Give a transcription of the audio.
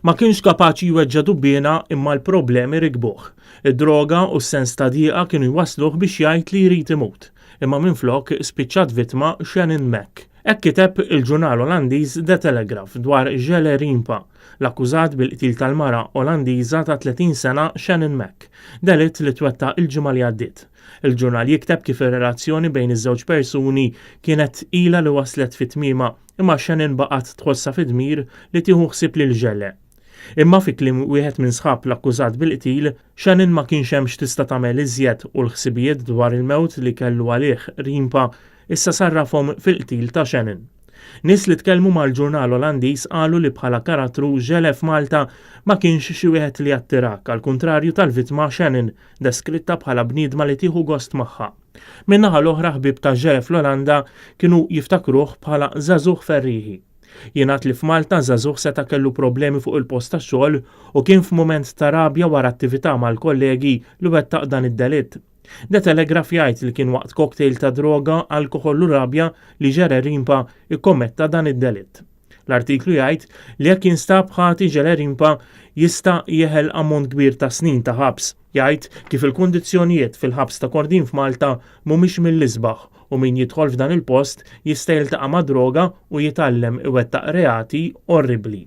Ma kienx kapaċi jweġġa Dubbiena imma l-problemi rikbuh. Id-droga u s-sens ta' dieqa kienu jwassluh biex jgħid li jrid imut. Imma minflok spiċċat vittma Shannon Mak. Hekk kiteb il-ġurnal Olandiż The Telegraph dwar Imma, l-akkużat bil-qtil tal-mara Olandiża ta' 30 sena Shannon Mak, delitt li twettaq il-ġimgħa li għaddiet. Il-ġurnal jikteb kif ir-relazzjoni bejn iż-żewġ persuni kienet ilha li waslet fit-tmiema imma Shannon baqgħet tħossha fid-dmir li tieħu ħsieb lil ġelle. Imma fi kliem wieħed minn sħab l-akkużat bil-qtil, Shannon ma kienx hemm x'tista' tagħmel iżjed u l-ħsibijiet dwar il-mewt li kellu għalih Imma issa sarrafhom fil-qtil ta' Shannon. Nies li tkellmu mal-ġurnal Olandiż qalu li bħala karattru ġele f'Malta ma kienx xi wieħed li attirak, għal kuntrarju tal-vittma Shannon, deskritta bħala bniedma li tieħu gost magħha. Min-naħa l-oħra ħbieb ta' ġele fl-Olanda kienu jiftakruh bħala żagħżugħ ferrieħi. Jingħad li f'Malta żagħżugħ seta' kellu problemi fuq il-post tax-xogħol u kien f'mument ta' rabja wara attività mal-kollegi li wettaq dan id-delitt. The Telegraph jgħid li kien waqt cocktail ta' droga, alkoħol u rabja li ġerer Imma ikkommetta dan id-delitt. L-artiklu jgħid li jekk jinstab ħati ġerer Imma jista' jeħel ammont kbir ta' snin ta' ħabs. Jgħid kif il-kundizzjonijiet fil-ħabs ta' Kordin f'Malta mhumiex mill-isbaħ u min jidħol f'dan il-post jista' jiltaqa' ma' droga u jitgħallem iwettaq reati orribli.